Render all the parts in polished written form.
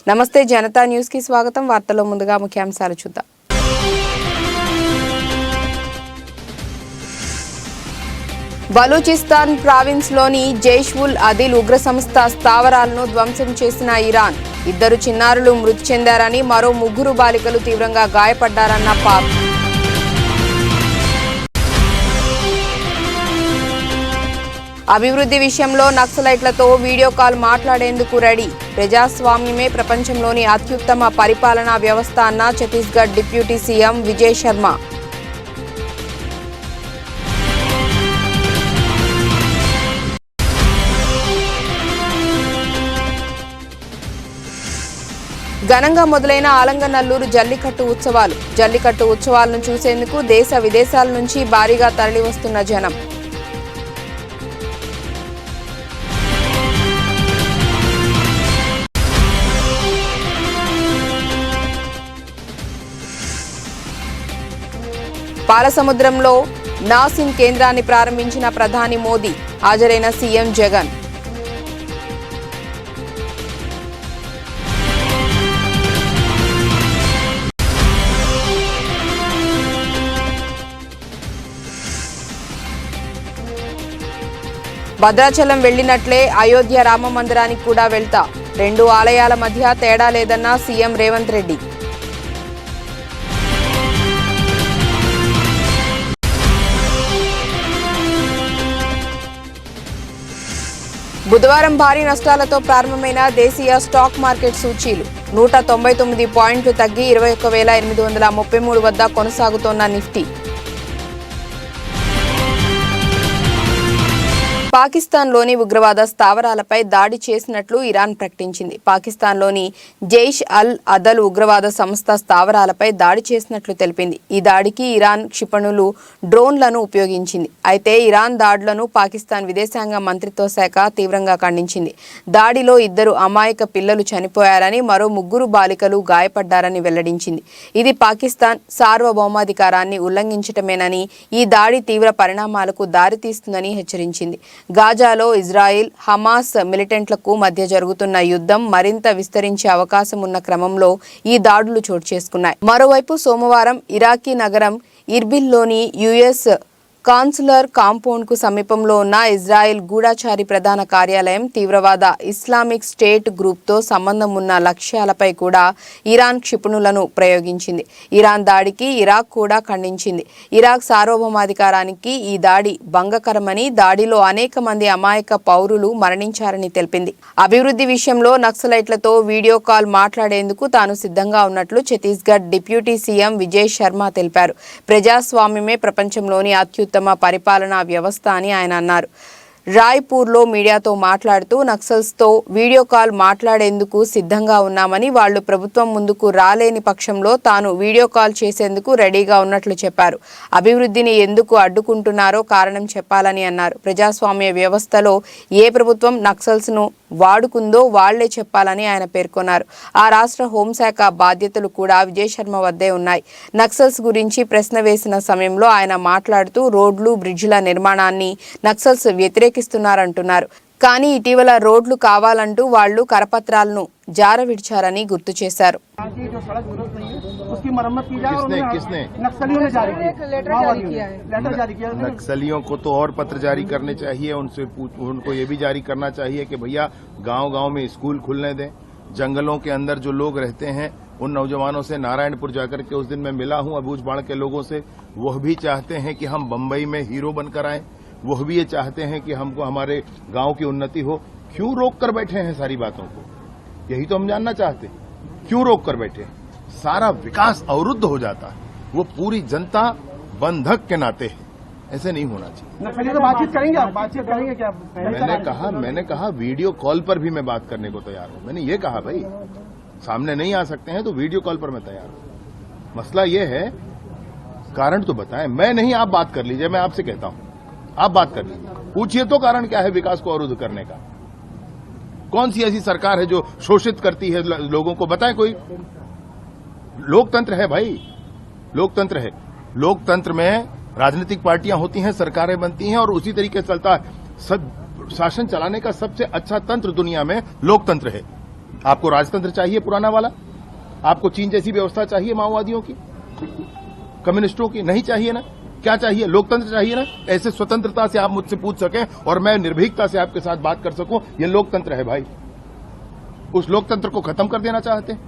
నమస్తే జనతా న్యూస్ కి స్వాగతం. వార్తల్లో ముందుగా ముఖ్యాంశాలు చూద్దాం. బలూచిస్తాన్ ప్రావిన్స్ లోని జైష్-ఉల్ అదిల్ ఉగ్ర సంస్థ స్థావరాలను ధ్వంసం చేసిన ఇరాన్. 2 చిన్నారులు మృతి చెందారని, మరో 3 బాలికలు తీవ్రంగా గాయపడ్డారన్న పాక్. అభివృద్ధి విషయంలో నక్సలైట్లతో వీడియో కాల్ మాట్లాడేందుకు రెడీ. ప్రజాస్వామ్యమే ప్రపంచంలోని అత్యుత్తమ పరిపాలనా వ్యవస్థ అన్న ఛత్తీస్గఢ్ డిప్యూటీ సీఎం విజయ్ శర్మ. ఘనంగా మొదలైన ఆలంగనల్లూరు జల్లికట్టు ఉత్సవాలు. జల్లికట్టు ఉత్సవాలను చూసేందుకు దేశ విదేశాల నుంచి భారీగా తరలివస్తున్న జనం. పాలసముద్రంలో నాసిన్ కేంద్రాన్ని ప్రారంభించిన ప్రధాని మోదీ. హాజరైన సీఎం జగన్. భద్రాచలం వెళ్లినట్లే అయోధ్య రామ మందిరానికి కూడా వెళ్తా. 2 ఆలయాల మధ్య తేడా లేదన్న సీఎం రేవంత్ రెడ్డి. బుధవారం భారీ నష్టాలతో ప్రారంభమైన దేశీయ స్టాక్ మార్కెట్ సూచీలు 199 పాయింట్లు తగ్గి 21,833 వద్ద కొనసాగుతోన్న నిఫ్టీ. పాకిస్తాన్లోని ఉగ్రవాద స్థావరాలపై దాడి చేసినట్లు ఇరాన్ ప్రకటించింది. పాకిస్తాన్లోని జైష్ అల్ అదల్ ఉగ్రవాద సంస్థ స్థావరాలపై దాడి చేసినట్లు తెలిపింది. ఈ దాడికి ఇరాన్ క్షిపణులు, డ్రోన్లను ఉపయోగించింది. అయితే ఇరాన్ దాడులను పాకిస్తాన్ విదేశాంగ మంత్రిత్వ శాఖ తీవ్రంగా ఖండించింది. దాడిలో 2 అమాయక పిల్లలు చనిపోయారని, మరో 3 బాలికలు గాయపడ్డారని వెల్లడించింది. ఇది పాకిస్తాన్ సార్వభౌమాధికారాన్ని ఉల్లంఘించటమేనని, ఈ దాడి తీవ్ర పరిణామాలకు దారితీస్తుందని హెచ్చరించింది. గాజాలో ఇజ్రాయిల్, హమాస్ మిలిటెంట్లకు మధ్య జరుగుతున్న యుద్ధం మరింత విస్తరించే అవకాశం ఉన్న క్రమంలో ఈ దాడులు చోటు చేసుకున్నాయి. మరోవైపు సోమవారం ఇరాకీ నగరం ఇర్బిల్లోని యుఎస్ కాన్సులర్ కాంపౌండ్కు సమీపంలో ఉన్న ఇజ్రాయెల్ గూఢచారి ప్రధాన కార్యాలయం తీవ్రవాద ఇస్లామిక్ స్టేట్ గ్రూప్తో సంబంధం ఉన్న లక్ష్యాలపై కూడా ఇరాన్ క్షిపణులను ప్రయోగించింది. ఇరాన్ దాడికి ఇరాక్ కూడా ఖండించింది. ఇరాక్ సార్వభౌమాధికారానికి ఈ దాడి భంగకరమని, దాడిలో అనేక మంది అమాయక పౌరులు మరణించారని తెలిపింది. అభివృద్ధి విషయంలో నక్సలైట్లతో వీడియో కాల్ మాట్లాడేందుకు తాను సిద్ధంగా ఉన్నట్లు ఛత్తీస్గఢ్ డిప్యూటీ సీఎం విజయ్ శర్మ తెలిపారు. ప్రజాస్వామ్యమే ప్రపంచంలోని అత్యుత్తమ పరిపాలనా వ్యవస్థ అని ఆయన అన్నారు. రాయ్పూర్లో మీడియాతో మాట్లాడుతూ నక్సల్స్తో వీడియో కాల్ మాట్లాడేందుకు సిద్ధంగా ఉన్నామని, వాళ్లు ప్రభుత్వం ముందుకు రాలేని పక్షంలో తాను వీడియో కాల్ చేసేందుకు రెడీగా ఉన్నట్లు చెప్పారు. అభివృద్ధిని ఎందుకు అడ్డుకుంటున్నారో కారణం చెప్పాలని అన్నారు. ప్రజాస్వామ్య వ్యవస్థలో ఏ ప్రభుత్వం నక్సల్స్ను వాడుకుందో వాళ్లే చెప్పాలని ఆయన పేర్కొన్నారు. ఆ రాష్ట్ర హోంశాఖ బాధ్యతలు కూడా విజయ్ శర్మ వద్దే ఉన్నాయి. నక్సల్స్ గురించి ప్రశ్న వేసిన సమయంలో ఆయన మాట్లాడుతూ రోడ్లు, బ్రిడ్జిల నిర్మాణాన్ని నక్సల్స్ వ్యతిరేకిస్తున్నారంటున్నారు. కానీ ఇటీవల రోడ్లు కావాలంటూ వాళ్లు కరపత్రాలను జారవిడిచారని గుర్తు చేశారు. नक्सलियों को तो और पत्र जारी करने चाहिए, उनको ये भी जारी करना चाहिए कि भैया गांव-गांव में स्कूल खुलने दें. जंगलों के अंदर जो लोग रहते हैं उन नौजवानों से नारायणपुर जाकर के उस दिन मैं मिला हूं अबूझबाड़ के लोगों से. वह भी चाहते हैं कि हम बंबई में हीरो बनकर आए. वह भी ये चाहते हैं कि हमको हमारे गांव की उन्नति हो. क्यों रोक कर बैठे हैं सारी बातों को? यही तो हम जानना चाहते हैं. क्यों रोक कर बैठे? सारा विकास अवरुद्ध हो जाता है. वो पूरी जनता बंधक के नाते है. ऐसे नहीं होना चाहिए. तो बातचीत करेंगे आप? बातचीत करेंगे क्या? मैंने कहा वीडियो कॉल पर भी मैं बात करने को तैयार हूं. मैंने ये कहा भाई सामने नहीं आ सकते हैं तो वीडियो कॉल पर मैं तैयार हूं. मसला ये है, कारण तो बताएं. मैं नहीं, आप बात कर लीजिए. मैं आपसे कहता हूं आप बात कर लीजिए. पूछिए तो कारण क्या है विकास को अवरुद्ध करने का? कौन सी ऐसी सरकार है जो शोषित करती है लोगों को? बताएं कोई. लोकतंत्र है भाई, लोकतंत्र है. लोकतंत्र में राजनीतिक पार्टियां होती हैं, सरकारें बनती हैं और उसी तरीके से चलता है. शासन चलाने का सबसे अच्छा तंत्र दुनिया में लोकतंत्र है. आपको राजतंत्र चाहिए पुराना वाला? आपको चीन जैसी व्यवस्था चाहिए माओवादियों की, कम्युनिस्टों की? नहीं चाहिए ना? क्या चाहिए? लोकतंत्र चाहिए ना? ऐसे स्वतंत्रता से आप मुझसे पूछ सकें और मैं निर्भीकता से आपके साथ बात कर सकूं, ये लोकतंत्र है भाई। उस लोकतंत्र को खत्म कर देना चाहते हैं।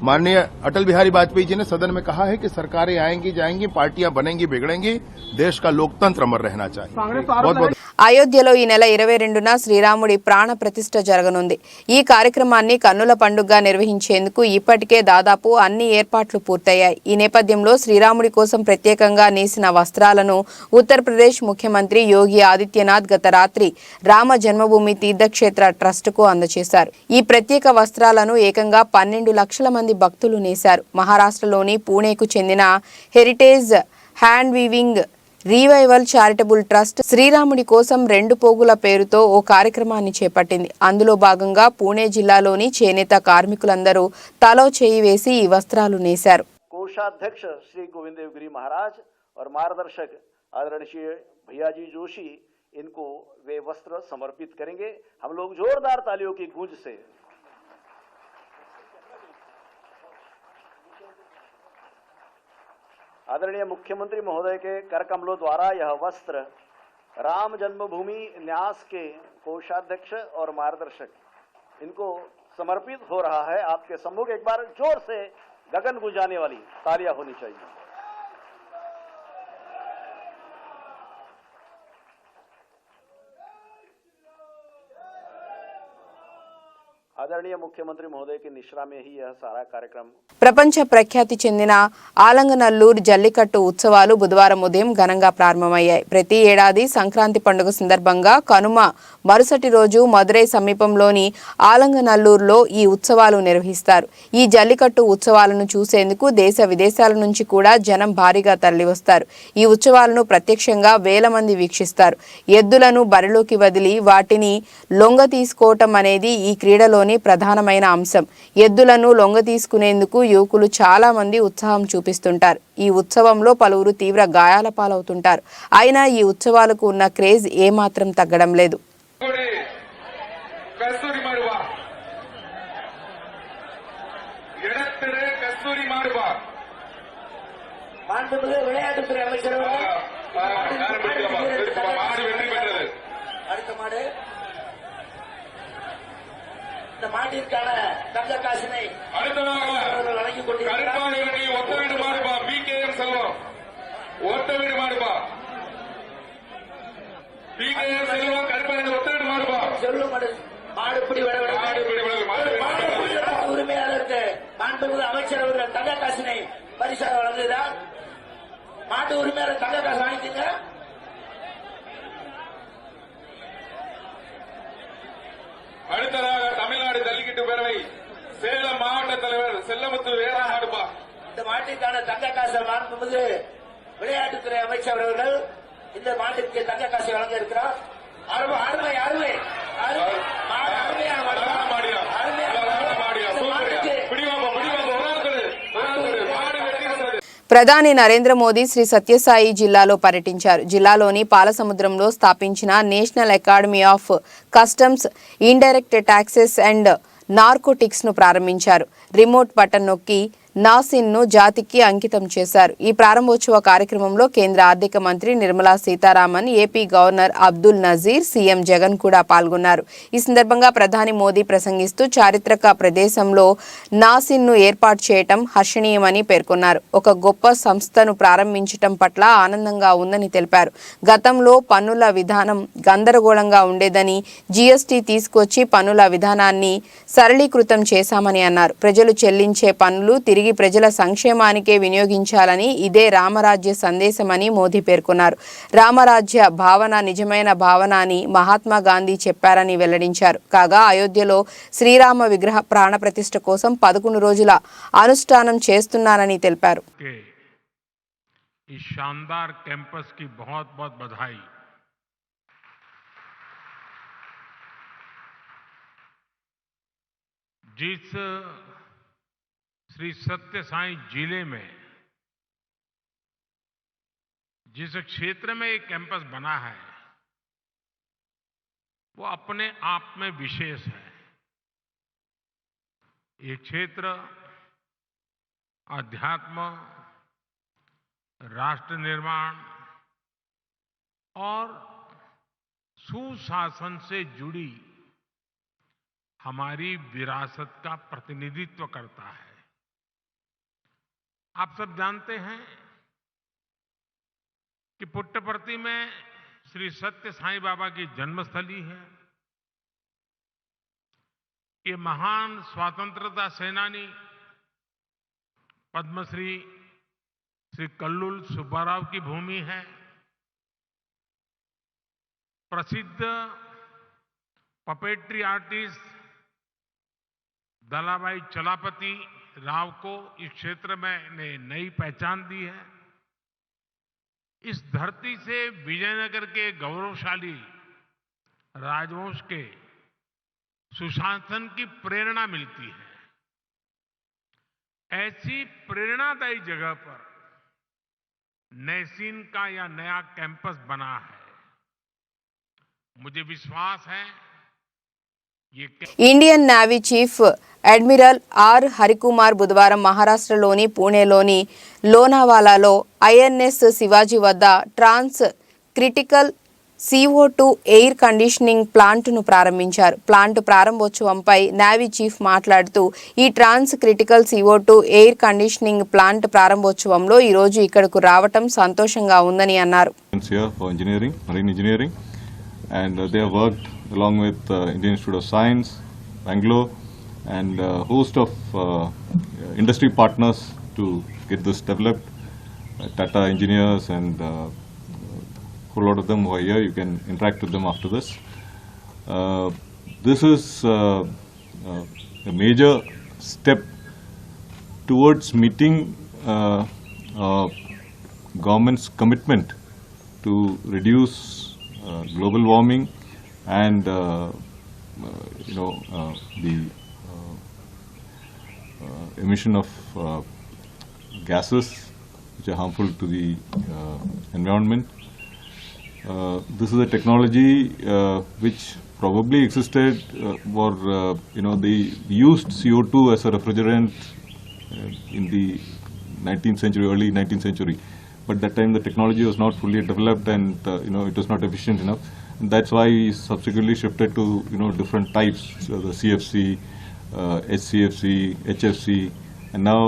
माननीय अटल बिहारी वाजपेयी जी ने सदन में कहा है कि सरकारें आएंगी जाएंगी, पार्टियां बनेंगी बिगड़ेंगी, देश का लोकतंत्र अमर रहना चाहिए। बहुत बहुत అయోధ్యలో ఈ నెల 22న శ్రీరాముడి ప్రాణ ప్రతిష్ఠ జరగనుంది. ఈ కార్యక్రమాన్ని కన్నుల పండుగగా నిర్వహించేందుకు ఇప్పటికే దాదాపు అన్ని ఏర్పాట్లు పూర్తయ్యాయి. ఈ నేపథ్యంలో శ్రీరాముడి కోసం ప్రత్యేకంగా నేసిన వస్త్రాలను ఉత్తరప్రదేశ్ ముఖ్యమంత్రి యోగి ఆదిత్యనాథ్ గత రాత్రి రామ జన్మభూమి తీర్థక్షేత్ర ట్రస్టుకు అందజేశారు. ఈ ప్రత్యేక వస్త్రాలను ఏకంగా 12 లక్షల మంది భక్తులు నేశారు. మహారాష్ట్రలోని పూణేకు చెందిన heritage hand weaving రీవైవల్ charitable trust శ్రీరాముడి కోసం 2 పోగుల పేరుతో ఓ కార్యక్రమాన్ని చేపట్టింది. అందులో భాగంగా పూణే జిల్లాలోని చేనేత కార్మికులందరూ తలో చేయి వేసి ఈ వస్త్రాలు నేశారు. कोषाध्यक्ष श्री गोविंद देव गिरी महाराज और मार्गदर्शक आदरणीय भैयाजी जोशी इनको वे वस्त्र समर्पित करेंगे. हम लोग जोरदार तालियों की गूंज से आदरणीय मुख्यमंत्री महोदय के कर कमलों द्वारा यह वस्त्र राम जन्मभूमि न्यास के कोषाध्यक्ष और मार्गदर्शक इनको समर्पित हो रहा है. आपके सम्मुख एक बार जोर से गगन गुंजाने वाली तालियां होनी चाहिए. आदरणीय मुख्यमंत्री महोदय की निश्रा में ही यह सारा कार्यक्रम ప్రపంచ ప్రఖ్యాతి చెందిన ఆలంగనల్లూరు జల్లికట్టు ఉత్సవాలు బుధవారం ఉదయం ఘనంగా ప్రారంభమయ్యాయి. ప్రతి ఏడాది సంక్రాంతి పండుగ సందర్భంగా కనుమ మరుసటి రోజు మదురై సమీపంలోని ఆలంగనల్లూరులో ఈ ఉత్సవాలు నిర్వహిస్తారు. ఈ జల్లికట్టు ఉత్సవాలను చూసేందుకు దేశ విదేశాల నుంచి కూడా జనం భారీగా తరలివస్తారు. ఈ ఉత్సవాలను ప్రత్యక్షంగా వేల మంది వీక్షిస్తారు. ఎద్దులను బరిలోకి వదిలి వాటిని లొంగ తీసుకోవటం అనేది ఈ క్రీడలోని ప్రధానమైన అంశం. ఎద్దులను లొంగ తీసుకునేందుకు యువకులు చాలా మంది ఉత్సాహం చూపిస్తుంటారు. ఈ ఉత్సవంలో పలువురు తీవ్ర గాయాల పాలవుతుంటారు. అయినా ఈ ఉత్సవాలకు ఉన్న క్రేజ్ ఏమాత్రం తగ్గడం లేదు. இந்த மாட்டிற்கான தங்க காசினை வழங்கிக் உரிமையாளருக்கு மாண்புமிகு அமைச்சர் அவர்கள் தங்க காசினை பரிசாக வழங்குகிறார். மாட்டு உரிமையாளர் தங்க காசு வாங்கிக்கங்க. அடுத்ததாக தமிழ்நாடு ஜல்லிக்கட்டு பேரவை சேலம் மாவட்ட தலைவர் செல்லமுத்து வேறாடுபா. இந்த மாட்டிற்கான தங்க காசை மாண்புமிகு விளையாட்டுத்துறை அமைச்சர் அவர்கள் இந்த மாட்டிற்கு தங்க காசை வழங்க இருக்கிறார். அருமை அருமை அருமை ప్రధాని నరేంద్ర మోదీ శ్రీ సత్యసాయి జిల్లాలో పర్యటించారు. జిల్లాలోని పాలసముద్రంలో స్థాపించిన national academy of customs, indirect taxes and narcotics ను ప్రారంభించారు. రిమోట్ బటన్ నొక్కి నాసిన్ ను జాతికి అంకితం చేశారు. ఈ ప్రారంభోత్సవ కార్యక్రమంలో కేంద్ర ఆర్థిక మంత్రి Nirmala Sitharaman, AP governor Abdul Nazeer, CM Jagan కూడా పాల్గొన్నారు. ఈ సందర్భంగా ప్రధాని మోదీ ప్రసంగిస్తూ చారిత్రక ప్రదేశంలో నాసిన్ ను ఏర్పాటు చేయటం హర్షణీయమని పేర్కొన్నారు. ఒక గొప్ప సంస్థను ప్రారంభించటం పట్ల ఆనందంగా ఉందని తెలిపారు. గతంలో పన్నుల విధానం గందరగోళంగా ఉండేదని, జీఎస్టీ తీసుకొచ్చి పన్నుల విధానాన్ని సరళీకృతం చేశామని అన్నారు. ప్రజలు చెల్లించే పన్నులు తిరిగి ప్రజల సంక్షేమానికే వినియోగించాలని ఇదే రామరాజ్య సందేశమని మోదీ పేర్కొన్నారు. రామరాజ్య భావన నిజమైన భావన అని మహాత్మా గాంధీ చెప్పారని వెల్లడించారు. కాగా అయోధ్యలో శ్రీరామ విగ్రహ ప్రాణ ప్రతిష్ఠ కోసం 11 రోజుల అనుష్ఠానం చేస్తున్నారని తెలిపారు. जिस श्री सत्य साई जिले में जिस क्षेत्र में एक कैंपस बना है वो अपने आप में विशेष है। ये क्षेत्र अध्यात्म, राष्ट्र निर्माण और सुशासन से जुड़ी हमारी विरासत का प्रतिनिधित्व करता है। आप सब जानते हैं कि पुट्टपर्ती में श्री सत्य साईं बाबा की जन्मस्थली है। ये महान स्वतंत्रता सेनानी पद्मश्री श्री कल्लुल सुब्बाराव की भूमि है। प्रसिद्ध पपेट्री आर्टिस्ट दलाभाई चलापति राव को इस क्षेत्र में ने नई पहचान दी है। इस धरती से विजयनगर के गौरवशाली राजवंश के सुशासन की प्रेरणा मिलती है। ऐसी प्रेरणादायी जगह पर नैसीन का यह नया कैंपस बना है। मुझे विश्वास है ये Indian navy chief admiral R Harikumar బుధవారం మహారాష్ట్రలోని పూణేలోని లోనావాలాలో ఐఎన్ఎస్ శివాజీ వద్ద ట్రాన్స్ క్రిటికల్ CO2 ఎయిర్ కండిషనింగ్ ప్లాంట్ను ప్రారంభించారు. ప్లాంట్ ప్రారంభోత్సవంపై నేవీ చీఫ్ మాట్లాడుతూ ఈ transcritical CO2 air conditioning plant ప్రారంభోత్సవంలో ఈ రోజు ఇక్కడకు రావటం సంతోషంగా ఉందని అన్నారు. And they have worked along with Indian Institute of Science, Bangalore, and a host of industry partners to get this developed. Tata engineers and a whole lot of them who are here. You can interact with them after this. This is a major step towards meeting government's commitment to reduce global warming and the emission of gases which are harmful to the environment. This is a technology which probably existed for they used CO2 as a refrigerant in the 19th century, early 19th century. But that time the technology was not fully developed and it was not efficient enough. And that's why we subsequently shifted to different types, so the CFC, HCFC, HFC, and now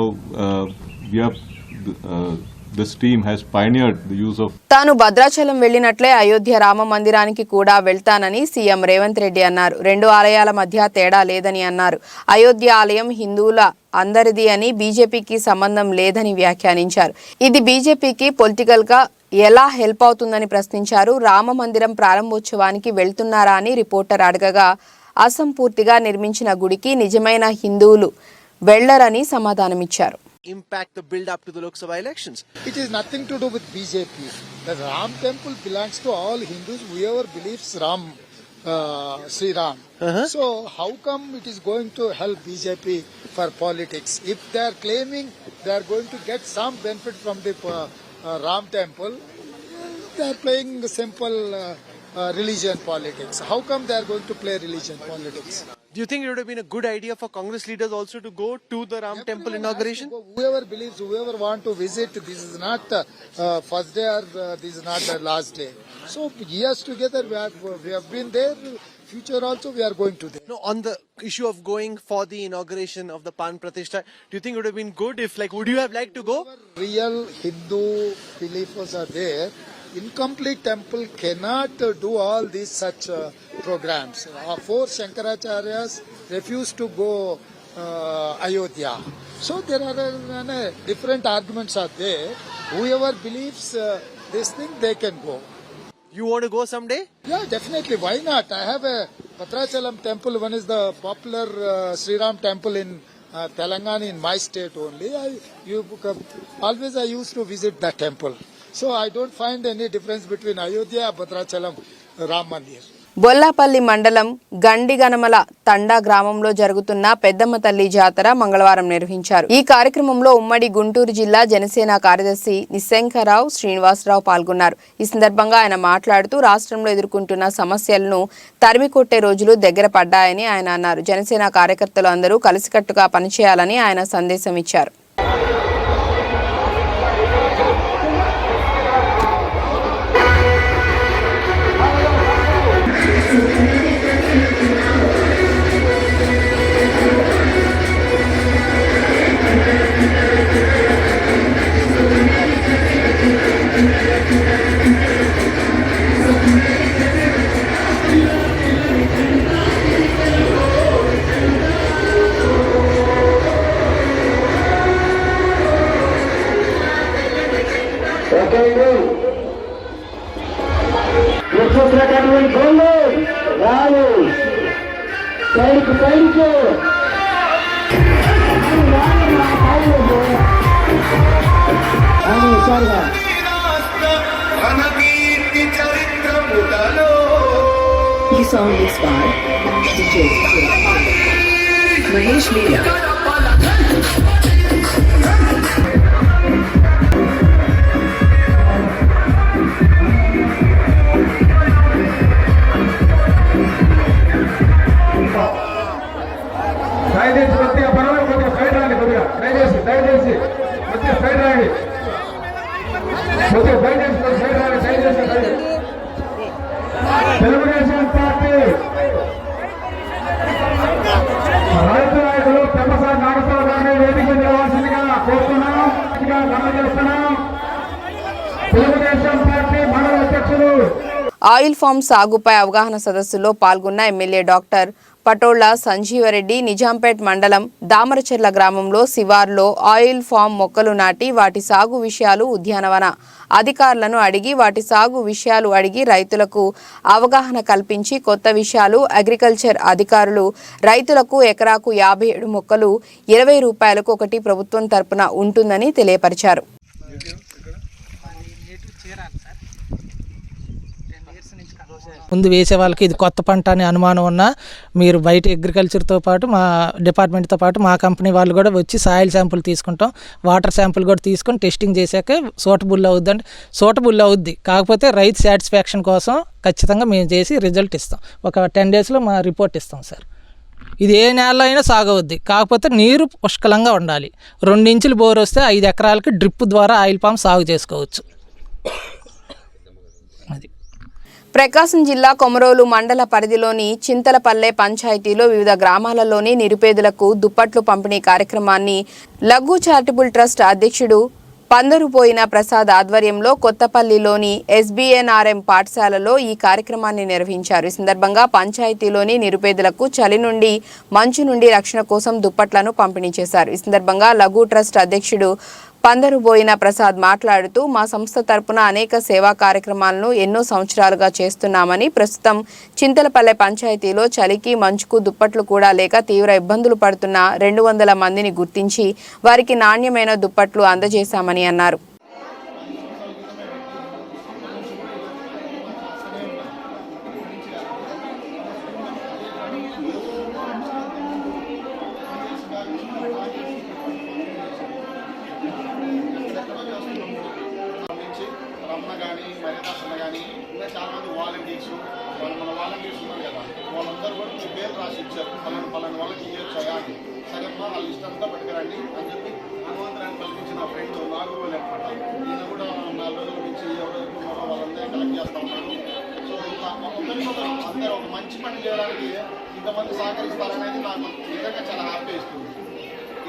we have this team has pioneered the use of. తాను భద్రాచలం వెళ్లినట్లే అయోధ్య రామ మందిరానికి కూడా వెళ్తానని CM Revanth Reddy అన్నారు. రెండు ఆలయాల మధ్య తేడా లేదని అన్నారు. అయోధ్య ఆలయం హిందువుల అందరిది అని బీజేపీకి సంబంధం లేదని వ్యాఖ్యానించారు. ఇది బీజేపీకి పొలిటికల్ గా ఎలా హెల్ప్ అవుతుందని ప్రశ్నించారు. రామ మందిరం ప్రారంభోత్సవానికి వెళ్తున్నారా అని రిపోర్టర్ అడగగా అసంపూర్తిగా నిర్మించిన గుడికి నిజమైన హిందువులు వెళ్లరని సమాధానమిచ్చారు. Impact the build up to the Lok Sabha elections. It is nothing to do with BJP. The Ram temple belongs to all Hindus, whoever believes Sri Ram. So how come it is going to help BJP for politics? If they are claiming they are going to get some benefit from the Ram temple, they are playing simple religion politics. How come they are going to play religion politics? Do you think it would have been a good idea for Congress leaders also to go to the Ram temple inauguration? Whoever believes, whoever want to visit, this is not first day or this is not the last day. So years together we have been there. Future also we are going to there. No, on the issue of going for the inauguration of the Pan Pratishtha, do you think it would have been good if, would you have liked to go? Real Hindu believers are there. Incomplete temple cannot do all these such programs. Four Shankaracharyas refused to go Ayodhya. So there are different arguments are there. Whoever believes this thing, they can go. You want to go someday? Yeah, definitely. Why not? I have a Bhadrachalam temple. One is the popular Sri Ram temple in Telangana, in my state only. Always I used to visit that temple. So I don't find any difference between Ayodhya and Bhadrachalam Ram Mandir. Bollapalli మండలం గండిగనమల తండా గ్రామంలో జరుగుతున్న పెద్దమ్మ తల్లి జాతర మంగళవారం నిర్వహించారు. ఈ కార్యక్రమంలో ఉమ్మడి గుంటూరు జిల్లా జనసేన కార్యదర్శి నిశంకరావు శ్రీనివాసరావు పాల్గొన్నారు. ఈ సందర్భంగా ఆయన మాట్లాడుతూ రాష్ట్రంలో ఎదుర్కొంటున్న సమస్యలను తరిమికొట్టే రోజులు దగ్గర పడ్డాయని ఆయన అన్నారు. జనసేన కార్యకర్తలు అందరూ కలిసికట్టుగా పనిచేయాలని ఆయన సందేశం ఇచ్చారు. ఈ song is by DJ Mahesh Media. Telugu Desam party రైతు నాయకులు పెమ్మసాని నాగేశ్వరరావు గారిని వేదిక నిలవాల్సిందిగా కోరుతున్నాం. తెలుగుదేశం పార్టీ మండల అధ్యక్షులు. ఆయిల్ ఫామ్ సాగుపై అవగాహన సదస్సులో పాల్గొన్న ఎమ్మెల్యే డాక్టర్ పటోళ్ల సంజీవరెడ్డి నిజాంపేట్ మండలం దామరచెర్ల గ్రామంలో శివార్లో ఆయిల్ ఫామ్ మొక్కలు నాటి వాటి సాగు విషయాలు ఉద్యానవన అధికారులను అడిగి రైతులకు అవగాహన కల్పించి కొత్త విషయాలు అగ్రికల్చర్ అధికారులు రైతులకు ఎకరాకు 57 మొక్కలు 20 రూపాయలకు ఒకటి ప్రభుత్వం తరపున ఉంటుందని తెలియపరిచారు. ముందు వేసే వాళ్ళకి ఇది కొత్త పంట అని అనుమానం ఉన్నా మీరు బయట అగ్రికల్చర్తో పాటు మా డిపార్ట్మెంట్తో పాటు మా కంపెనీ వాళ్ళు కూడా వచ్చి సాయిల్ శాంపుల్ తీసుకుంటాం, వాటర్ శాంపుల్ కూడా తీసుకొని టెస్టింగ్ చేశాక సూటబుల్ అవుద్ది. కాకపోతే రైతు సాటిస్ఫాక్షన్ కోసం ఖచ్చితంగా మేము చేసి రిజల్ట్ ఇస్తాం. ఒక 10 డేస్లో మా రిపోర్ట్ ఇస్తాం సార్. ఇది ఏ నేలలో అయినా సాగవద్ది, కాకపోతే నీరు పుష్కలంగా ఉండాలి. 2 ఇంచులు బోర్ వస్తే 5 ఎకరాలకి డ్రిప్ ద్వారా ఆయిల్ పామ్ సాగు చేసుకోవచ్చు. అది ప్రకాశం జిల్లా కొమరోలు మండల పరిధిలోని చింతలపల్లె పంచాయతీలో వివిధ గ్రామాలలోని నిరుపేదలకు దుప్పట్లు పంపిణీ కార్యక్రమాన్ని లఘు చారిటబుల్ ట్రస్ట్ అధ్యక్షుడు పందరుపోయిన ప్రసాద్ ఆధ్వర్యంలో కొత్తపల్లిలోని SBNRM పాఠశాలలో ఈ కార్యక్రమాన్ని నిర్వహించారు. ఈ సందర్భంగా పంచాయతీలోని నిరుపేదలకు చలి నుండి మంచు నుండి రక్షణ కోసం దుప్పట్లను పంపిణీ చేశారు. ఈ సందర్భంగా లఘు ట్రస్ట్ అధ్యక్షుడు పందరుబోయిన ప్రసాద్ మాట్లాడుతూ మా సంస్థ తరపున అనేక సేవా కార్యక్రమాలను ఎన్నో సంవత్సరాలుగా చేస్తున్నామని, ప్రస్తుతం చింతలపల్లె పంచాయతీలో చలికి మంచుకు దుప్పట్లు కూడా లేక తీవ్ర ఇబ్బందులు పడుతున్న 200 మందిని గుర్తించి వారికి నాణ్యమైన దుప్పట్లు అందజేశామని అన్నారు. వాళ్ళందరూ కూడా మీ పేరు రాసి ఇచ్చారు, పలానా వాళ్ళకి ఇవ్వచ్చు అని. సరే అమ్మా వాళ్ళ లిస్ట్ అంతా పట్టుకురండి అని చెప్పి హనుమంతరాన్ని కల్పించిన ఫ్రెండ్ నాగోలు అనమాట. ఈయన కూడా 4 రోజుల నుంచి ఎవరైతే వాళ్ళందరూ కలెక్ట్ చేస్తూ ఉంటారు. సో ఇంకా అందరూ ఒక మంచి పని చేయడానికి ఇంతమంది సహకరిస్తారనేది నాకు నిజంగా చాలా హ్యాపీ ఇస్తుంది.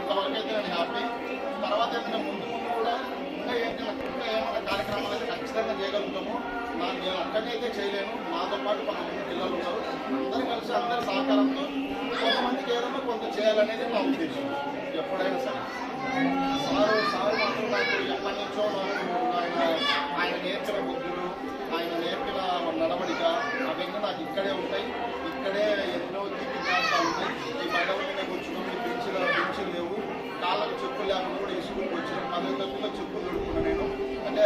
ఇంతవరకు అయితే నేను హ్యాపీ. తర్వాత అయితే ముందు కూడా ఇంకా ఏమైనా కార్యక్రమాలు అయితే ఖచ్చితంగా చేయగలుగుతాము. నేను ఒక్కనే అయితే చేయలేను, నాతో పాటు 10 పిల్లలు ఉన్నారు. అందరూ కలిసి అందరి సహకారంతో కొంతమందికి ఏదైనా కొంత చేయాలనేది నా ఉద్దేశం. ఎప్పుడైనా సరే సారు మాత్రం నాకు ఎప్పటి నుంచో ఆయన నేర్పిన బుద్ధులు, ఆయన నేర్పిన నడవడిక అవన్నీ నాకు ఇక్కడే ఉంటాయి. ఇక్కడే ఎన్నో తీపి జ్ఞాపకాలు ఉన్నాయి. ఈ బయట మీద కూర్చున్నాము, బెంచీలు లేవు, కాళ్ళకు చెప్పులు లేకుండా కూడా ఈ స్కూల్కి వచ్చాను. 10 తక్కువ చెప్పులు దొరుకుతున్నాను నేను. అంటే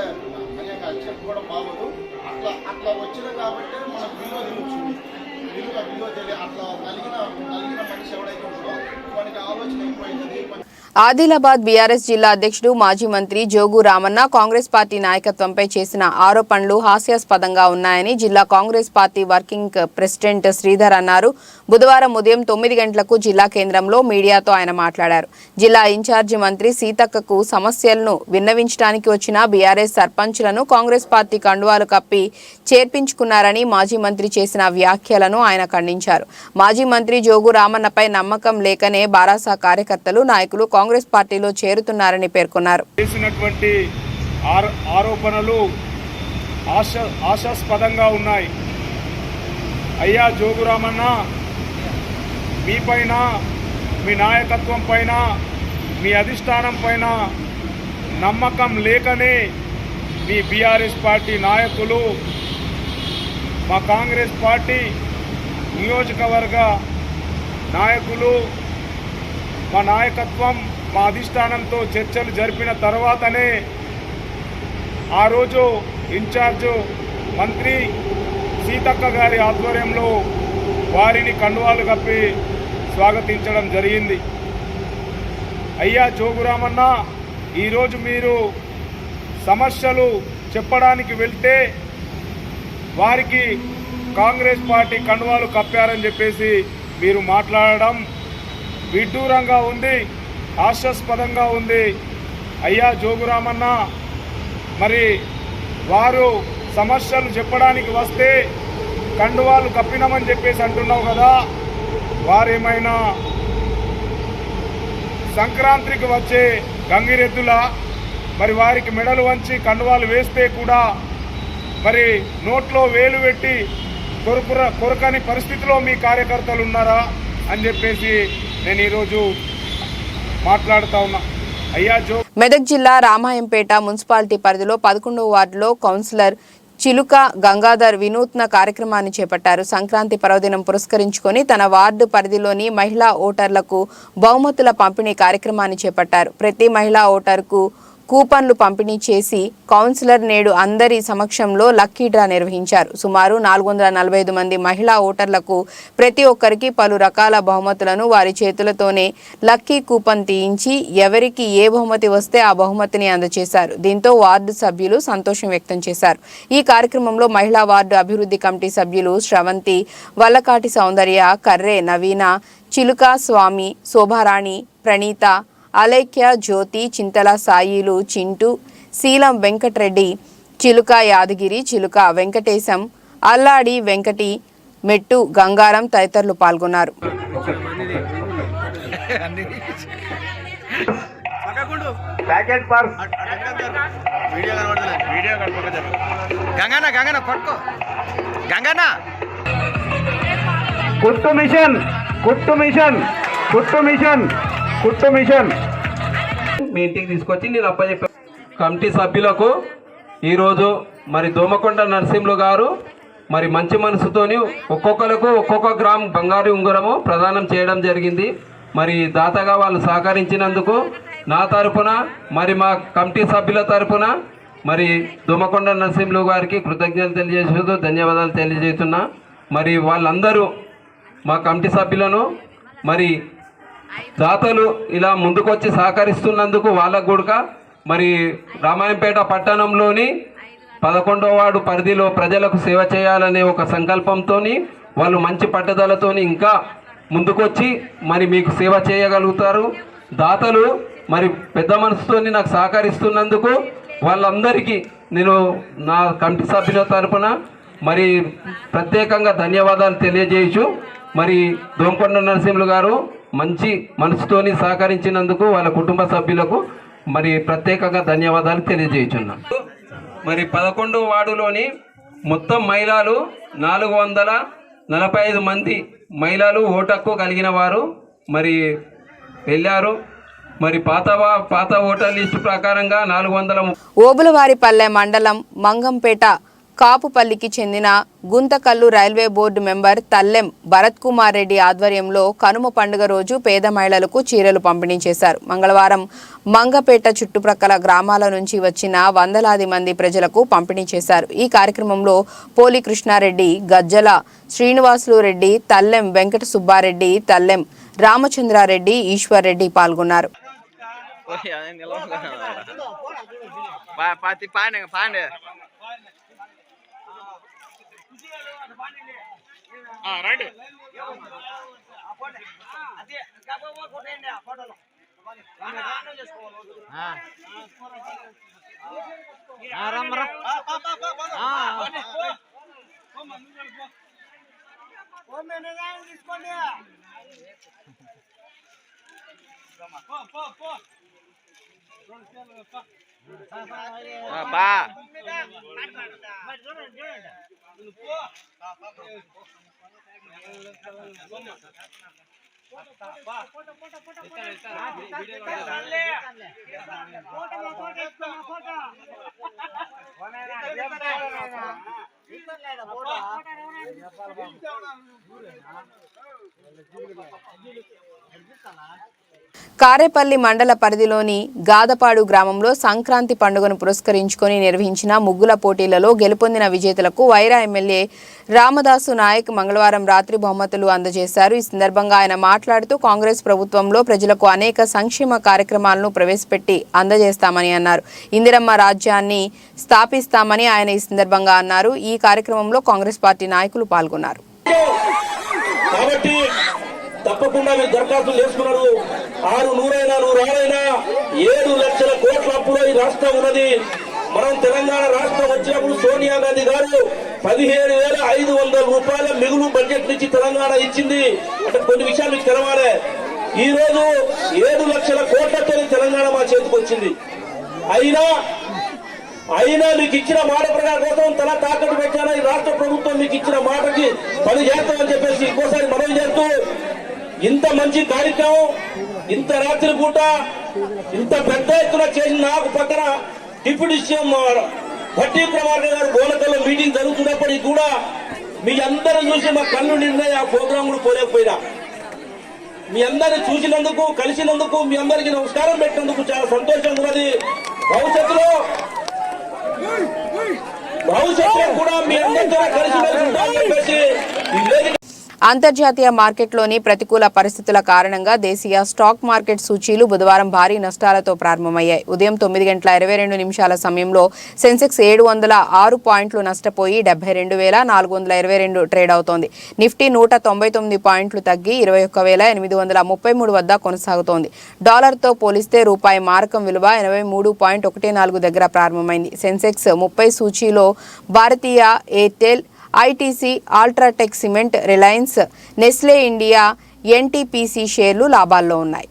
అనేక చెప్పు కూడా బాగోదు. అట్లా వచ్చిన కాబట్టి మనకు విలువ తెలుస్తుంది. విలువ అట్లా కలిగిన మనిషి ఎవడైతే ఉంటాడో వానికి ఆలోచన ఎక్కువైతుంది. ఆదిలాబాద్ బీఆర్ఎస్ జిల్లా అధ్యక్షుడు మాజీ మంత్రి జోగు రామన్న కాంగ్రెస్ పార్టీ నాయకత్వంపై చేసిన ఆరోపణలు హాస్యాస్పదంగా ఉన్నాయని జిల్లా Congress party working president Sridhar అన్నారు. బుధవారం ఉదయం 9 గంటలకు జిల్లా కేంద్రంలో మీడియాతో ఆయన మాట్లాడారు. జిల్లా ఇన్ఛార్జి మంత్రి సీతక్కకు సమస్యలను విన్నవించడానికి వచ్చిన బీఆర్ఎస్ సర్పంచ్లను కాంగ్రెస్ పార్టీ కండువాలు కప్పి చేర్పించుకున్నారని మాజీ మంత్రి చేసిన వ్యాఖ్యలను ఆయన ఖండించారు. మాజీ మంత్రి జోగు రామన్నపై నమ్మకం లేకనే బారాసా కార్యకర్తలు నాయకులు కాంగ్రెస్ పార్టీలో చేరుతున్నారని పేర్కొన్నారు. చేసినటువంటి ఆరోపణలు ఆశాస్పదంగా ఉన్నాయి. అయ్యా జోగురామన్న, మీ పైన, మీ నాయకత్వం పైన, మీ అధిష్టానం పైన నమ్మకం లేకనే మీ బీఆర్ఎస్ పార్టీ నాయకులు మా కాంగ్రెస్ పార్టీ నియోజకవర్గ నాయకులు, మా నాయకత్వం, మా అధిష్టానంతో చర్చలు జరిపిన తర్వాతనే ఆ రోజు ఇన్ఛార్జు మంత్రి సీతక్క గారి ఆధ్వర్యంలో వారిని కండువాలు కప్పి స్వాగతించడం జరిగింది. అయ్యా జోగురామన్న, ఈరోజు మీరు సమస్యలు చెప్పడానికి వెళ్తే వారికి కాంగ్రెస్ పార్టీ కండువాలు కప్పారని చెప్పేసి మీరు మాట్లాడడం విడ్డూరంగా ఉంది, హాస్యాస్పదంగా ఉంది. అయ్యా జోగురామన్న, మరి వారు సమస్యలు చెప్పడానికి వస్తే కండువాలు కప్పినామని చెప్పేసి అంటున్నావు కదా, వారేమైనా సంక్రాంతికి వచ్చే గంగిరెద్దుల? మరి వారికి మెడలు వంచి కండువాలు వేస్తే కూడా మరి నోట్లో వేలు పెట్టి కొరకని పరిస్థితిలో మీ కార్యకర్తలు ఉన్నారా అని చెప్పేసి నేను ఈరోజు మాట్లాడుతా ఉన్నా. మెదక్ జిల్లా రామాయంపేట మున్సిపాలిటీ పరిధిలో 11వ వార్డులో కౌన్సిలర్ చిలుక గంగాధర్ వినూత్న కార్యక్రమాన్ని చేపట్టారు. సంక్రాంతి పర్వదినం పురస్కరించుకొని తన వార్డు పరిధిలోని మహిళా ఓటర్లకు బహుమతుల పంపిణీ కార్యక్రమాన్ని చేపట్టారు. ప్రతి మహిళా ఓటర్కు కూపన్లు పంపిణీ చేసి కౌన్సిలర్ నేడు అందరి సమక్షంలో లక్కీ డ్రా నిర్వహించారు. సుమారు 445 మంది మహిళా ఓటర్లకు ప్రతి ఒక్కరికి పలు రకాల బహుమతులను వారి చేతులతోనే లక్కీ కూపన్ తీయించి ఎవరికి ఏ బహుమతి వస్తే ఆ బహుమతిని అందజేశారు. దీంతో వార్డు సభ్యులు సంతోషం వ్యక్తం చేశారు. ఈ కార్యక్రమంలో మహిళా వార్డు అభివృద్ధి కమిటీ సభ్యులు శ్రవంతి, వల్లకాటి సౌందర్య, కర్రే నవీన, చిలుక స్వామి, శోభారాణి, ప్రణీత, అలేఖ్య, జ్యోతి, చింతల సాయిలు, చింటూ, శీలం వెంకటరెడ్డి, చిలుక యాదగిరి, చిలుక వెంకటేశం, అల్లాడి వెంకటి, మెట్టు గంగారం తదితరులు పాల్గొన్నారు. కుట్టు మిషన్ కుట్టు మిషన్ కుట్టు మిషన్ కుట్టు మిషన్ మీ ఇంటికి తీసుకొచ్చి నేను అప్పచెప్పాను. కమిటీ సభ్యులకు ఈరోజు మరి దోమకొండ నరసింహులు గారు మరి మంచి మనసుతోని ఒక్కొక్కరికి ఒక్కొక్క గ్రామ్ బంగారు ఉంగరము ప్రదానం చేయడం జరిగింది. మరి దాతగా వాళ్ళు సహకరించినందుకు నా తరపున మరి మా కమిటీ సభ్యుల తరపున మరి దోమకొండ నరసింహులు గారికి కృతజ్ఞతలు తెలియజేస్తూ ధన్యవాదాలు తెలియజేస్తున్నా. మరి వాళ్ళందరూ మా కమిటీ సభ్యులను మరి దాతలు ఇలా ముందుకొచ్చి సహకరిస్తున్నందుకు వాళ్ళకు కూడా మరి రామాయంపేట పట్టణంలోని 11వ వార్డు పరిధిలో ప్రజలకు సేవ చేయాలనే ఒక సంకల్పంతో వాళ్ళు మంచి పట్టుదలతో ఇంకా ముందుకొచ్చి మరి మీకు సేవ చేయగలుగుతారు. దాతలు మరి పెద్ద మనసుతో నాకు సహకరిస్తున్నందుకు వాళ్ళందరికీ నేను నా కమిటీ సభ్యుల తరపున మరి ప్రత్యేకంగా ధన్యవాదాలు తెలియజేయచ్చు. మరి దోమకొండ నరసింహులు గారు మంచి మనసుతోని సహకరించినందుకు వాళ్ళ కుటుంబ సభ్యులకు మరి ప్రత్యేకంగా ధన్యవాదాలు తెలియజేయుచున్నా. మరి 11వ వార్డులోని మొత్తం మహిళలు 445 మంది మహిళలు ఓటు హక్కు కలిగిన వారు మరి వెళ్ళారు. మరి పాత ఓటర్ లిస్టు ప్రకారంగా 400. ఓబులవారిపల్లె మండలం మంగంపేట కాపుపల్లికి చెందిన Guntakal railway board member Tallem Bharath Kumar Reddy ఆధ్వర్యంలో కనుమ పండుగ రోజు పేద మహిళలకు చీరలు పంపిణీ చేశారు. మంగళవారం మంగపేట చుట్టుప్రక్కల గ్రామాల నుంచి వచ్చిన వందలాది మంది ప్రజలకు పంపిణీ చేశారు. ఈ కార్యక్రమంలో పోలి కృష్ణారెడ్డి, గజ్జల శ్రీనివాసులు రెడ్డి, తల్లెం వెంకట సుబ్బారెడ్డి, తల్లెం రామచంద్రారెడ్డి, ఈశ్వర్ రెడ్డి పాల్గొన్నారు. కారేపల్లి మండల పరిధిలోని గాదపాడు గ్రామంలో సంక్రాంతి పండుగను పురస్కరించుకొని నిర్వహించిన ముగ్గుల పోటీలలో గెలుపొందిన విజేతలకు వైరా ఎమ్మెల్యే రామదాసు నాయక్ మంగళవారం రాత్రి బహుమతులు అందజేశారు. ఈ సందర్భంగా ఆయన మాట్లాడుతూ కాంగ్రెస్ ప్రభుత్వంలో ప్రజలకు అనేక సంక్షేమ కార్యక్రమాలను ప్రవేశపెట్టి అందజేస్తామని అన్నారు. ఇందిరమ్మ రాజ్యాన్ని స్థాపిస్తామని ఆయన ఈ సందర్భంగా అన్నారు. ఈ కార్యక్రమంలో కాంగ్రెస్ పార్టీ నాయకులు పాల్గొన్నారు. తప్పకుండా మీరు దరఖాస్తులు చేసుకున్నారు. 7 లక్షల కోట్ల అప్పులో ఈ రాష్ట్రం ఉన్నది. మనం తెలంగాణ రాష్ట్రం వచ్చినప్పుడు సోనియా గాంధీ గారు 17,500 రూపాయల మిగులు బడ్జెట్ నుంచి తెలంగాణ ఇచ్చింది. అంటే కొన్ని విషయాలు మీకు తెలవాలి. ఈ రోజు 7 లక్షల కోట్లతో తెలంగాణ మా చేతికి వచ్చింది. అయినా మీకు ఇచ్చిన మాట ప్రకారం కోసం తల తాకట్టు పెట్టారా ఈ రాష్ట్ర ప్రభుత్వం మీకు ఇచ్చిన మాటకి పని చేస్తామని చెప్పేసి ఇంకోసారి మనం చేస్తూ ఇంత మంచి కార్యక్రమం ఇంత రాత్రి పూట ఇంత పెద్ద ఎత్తున చేసిన నాకు పక్కన డిప్యూటీ సీఎం భట్టి ప్రమార్ గారు బోనకల్లో మీటింగ్ జరుగుతున్నప్పటికీ కూడా మీ అందరూ చూసి మా కళ్ళు నిండినాయి. ఆ ప్రోగ్రాం కూడా పోలేకపోయినా మీ అందరిని చూసినందుకు కలిసినందుకు మీ అందరికీ నమస్కారం పెట్టినందుకు చాలా సంతోషంగా ఉన్నది. భవిష్యత్తులో కూడా మీ అందరితో కలిసి చెప్పేసి అంతర్జాతీయ మార్కెట్లోని ప్రతికూల పరిస్థితుల కారణంగా దేశీయ స్టాక్ మార్కెట్ సూచీలు బుధవారం భారీ నష్టాలతో ప్రారంభమయ్యాయి. ఉదయం 9:22 సమయంలో సెన్సెక్స్ 706 పాయింట్లు నష్టపోయి 72,422 ట్రేడ్ అవుతోంది. నిఫ్టీ 199 పాయింట్లు తగ్గి 21,833 వద్ద కొనసాగుతోంది. డాలర్తో పోలిస్తే రూపాయి మారకం విలువ 83.14 దగ్గర ప్రారంభమైంది. సెన్సెక్స్ 30 సూచీలో భారతీయ Airtel, ITC, UltraTech cement, Reliance, Nestle India, NTPC షేర్లు లాభాల్లో ఉన్నాయి.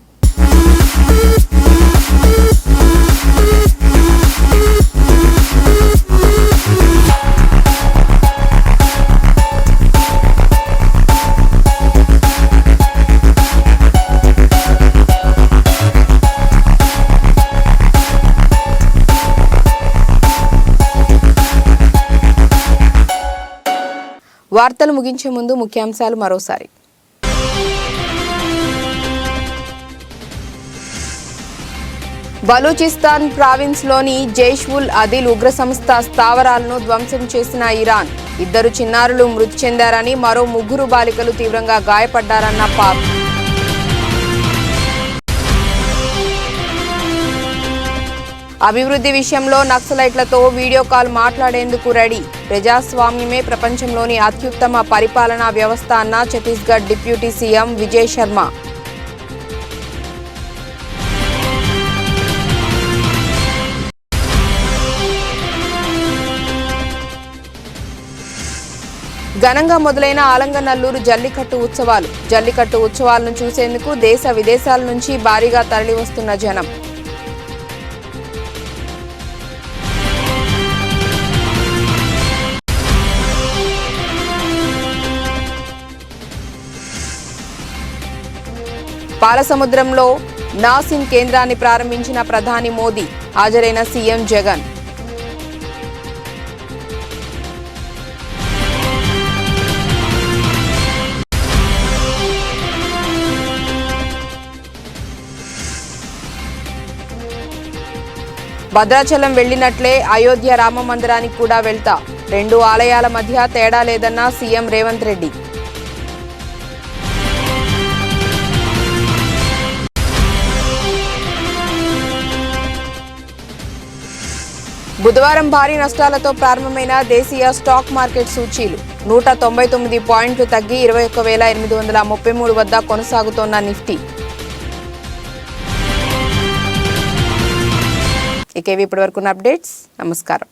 వార్తలు ముగించే ముందు ముఖ్యాంశాలు మరోసారి. బలూచిస్తాన్ ప్రావిన్స్లోని జైష్-ఉల్ అదిల్ ఉగ్ర సంస్థ స్థావరాలను ధ్వంసం చేసిన ఇరాన్. 2 చిన్నారులు మృతి చెందారని, మరో 3 బాలికలు తీవ్రంగా గాయపడ్డారన్న పాక్. అభివృద్ధి విషయంలో నక్సలైట్లతో వీడియో కాల్ మాట్లాడేందుకు రెడీ. ప్రజాస్వామ్యమే ప్రపంచంలోని అత్యుత్తమ పరిపాలనా వ్యవస్థ అన్న ఛత్తీస్గఢ్ డిప్యూటీ సీఎం విజయ్ శర్మ. ఘనంగా మొదలైన ఆలంగనల్లూరు జల్లికట్టు ఉత్సవాలు. జల్లికట్టు ఉత్సవాలను చూసేందుకు దేశ విదేశాల నుంచి భారీగా తరలివస్తున్న జనం. పాలసముద్రంలో నాసిన్ కేంద్రాన్ని ప్రారంభించిన ప్రధాని మోదీ. హాజరైన సీఎం జగన్. భద్రాచలం వెళ్లినట్లే అయోధ్య రామ మందిరానికి కూడా వెళ్తా. 2 ఆలయాల మధ్య తేడా లేదన్న సీఎం రేవంత్ రెడ్డి. బుధవారం భారీ నష్టాలతో ప్రారంభమైన దేశీయ స్టాక్ మార్కెట్ సూచీలు 199 పాయింట్లు తగ్గి 21,833 వద్ద కొనసాగుతోన్న నిఫ్టీ. ఇకేవి ఇప్పటివరకున్న అప్డేట్స్. నమస్కారం.